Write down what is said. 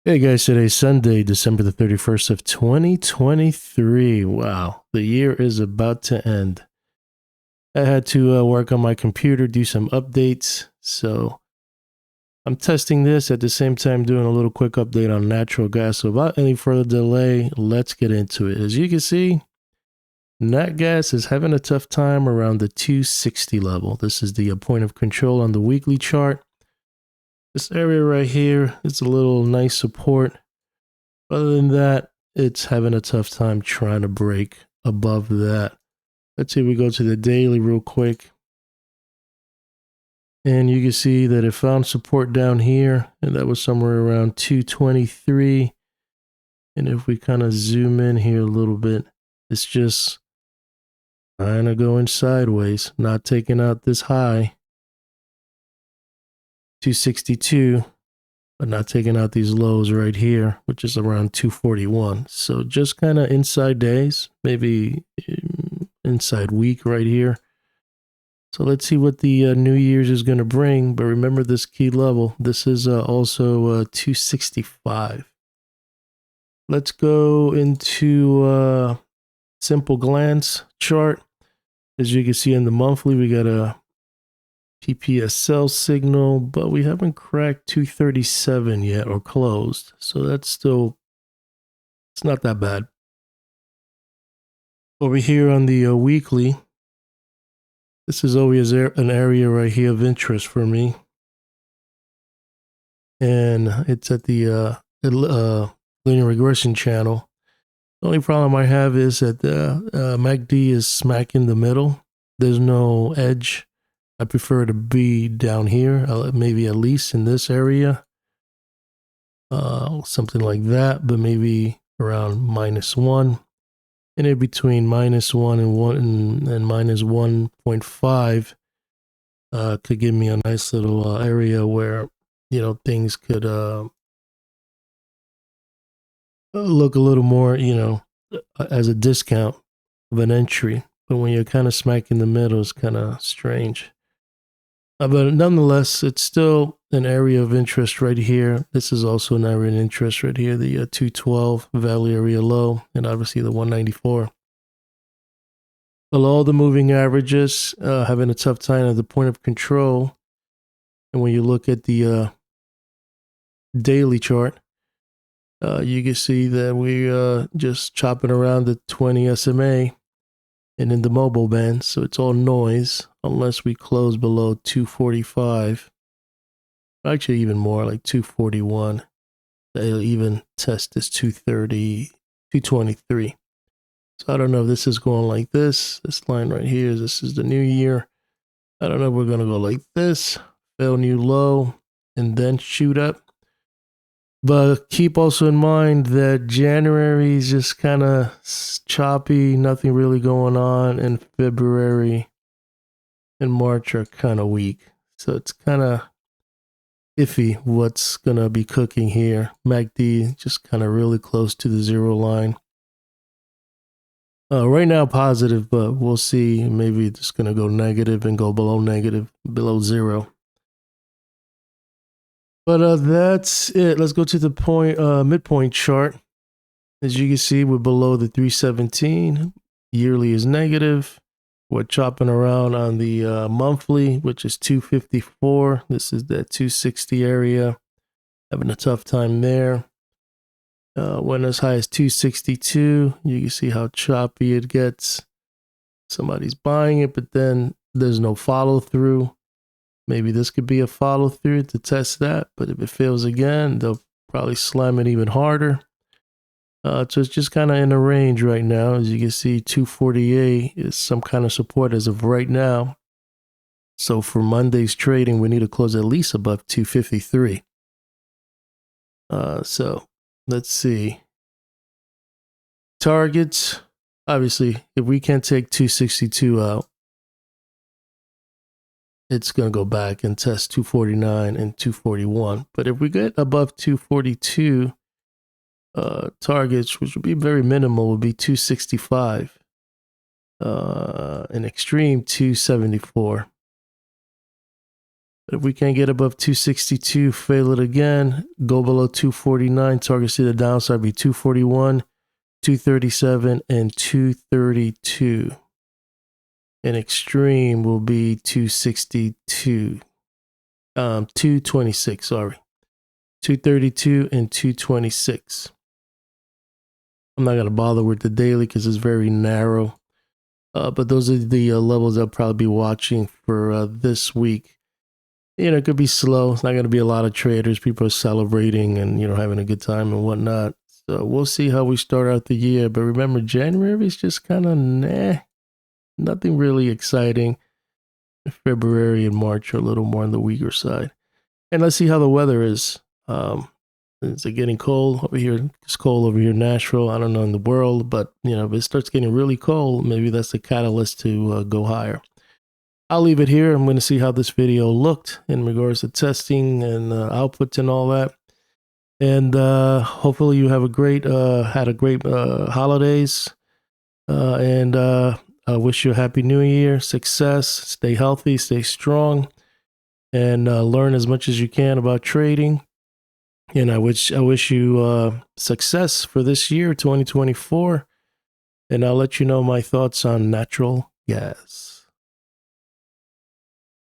Hey guys, today's Sunday, December the 31st of 2023. Wow, the year is about to end. I had to work on my computer, do some updates. So I'm testing this at the same time doing a little quick update on natural gas. So without any further delay, let's get into it. As you can see, nat gas is having a tough time around the 260 level. This is the point of control on the weekly chart. This area right here is a little nice support. Other than that, it's having a tough time trying to break above that. Let's see if we go to the daily real quick. And you can see that it found support down here, and that was somewhere around 223. And if we kind of zoom in here a little bit, it's just kind of going sideways, not taking out this high, 262. But not taking out these lows right here, which is around 241. So just kind of inside days, maybe inside week right here. So let's see what the New Year's is going to bring. But remember this key level. This is also 265. Let's go into simple glance chart. As you can see in the monthly, we got a PPSL signal, but we haven't cracked 237 yet or closed. So that's still, it's not that bad. Over here on the weekly, this is always an area right here of interest for me. And it's at the linear regression channel. The only problem I have is that the MACD is smack in the middle. There's no edge. I prefer to be down here, maybe at least in this area, something like that, but maybe around -1. And in between -1 and 1 and minus 1.5 could give me a nice little area where, you know, things could look a little more, you know, as a discount of an entry. But when you're kind of smack in the middle, it's kind of strange. But nonetheless, it's still an area of interest right here. This is also an area of interest right here, the 212 value area low, and obviously the 194. Below the moving averages, having a tough time at the point of control. And when you look at the daily chart, you can see that we're just chopping around the 20 SMA and in the mobile band. So it's all noise unless we close below 245. Actually, even more like 241. They'll even test this 230, 223. So I don't know if this is going like this. This line right here, this is the new year. I don't know if we're going to go like this, fail new low, and then shoot up. But keep also in mind that January is just kind of choppy, nothing really going on, and February and March are kind of weak. So it's kind of iffy what's going to be cooking here. MACD just kind of really close to the zero line. Right now positive, but we'll see. Maybe it's going to go negative and go below negative, below zero. But that's it. Let's go to the midpoint chart. As you can see, we're below the 317. Yearly is negative. We're chopping around on the monthly, which is 254. This is that 260 area. Having a tough time there. Went as high as 262. You can see how choppy it gets. Somebody's buying it, but then there's no follow through. Maybe this could be a follow through to test that, but if it fails again, they'll probably slam it even harder. So it's just kind of in a range right now. As you can see, 248 is some kind of support as of right now. So for Monday's trading, we need to close at least above 253. So let's see. Targets, obviously, if we can't take 262 out, it's going to go back and test 249 and 241. But if we get above 242, targets, which would be very minimal, would be 265. An extreme 274. But if we can't get above 262, fail it again. Go below 249. Targets to the downside be 241, 237, and 232. And extreme will be 262. 226, sorry. 232 and 226. I'm not going to bother with the daily because it's very narrow. But those are the levels I'll probably be watching for this week. It could be slow. It's not going to be a lot of traders. People are celebrating and, having a good time and whatnot. So we'll see how we start out the year. But remember, January is just kind of nothing really exciting. February and March are a little more on the weaker side. And let's see how the weather is. Is it getting cold over here? It's cold over here in Nashville. I don't know in the world, but if it starts getting really cold, maybe that's the catalyst to go higher. I'll leave it here. I'm going to see how this video looked in regards to testing and outputs and all that. And hopefully you have had a great holidays. And I wish you a happy new year, success, stay healthy, stay strong, and learn as much as you can about trading. And I wish you success for this year, 2024. And I'll let you know my thoughts on natural gas.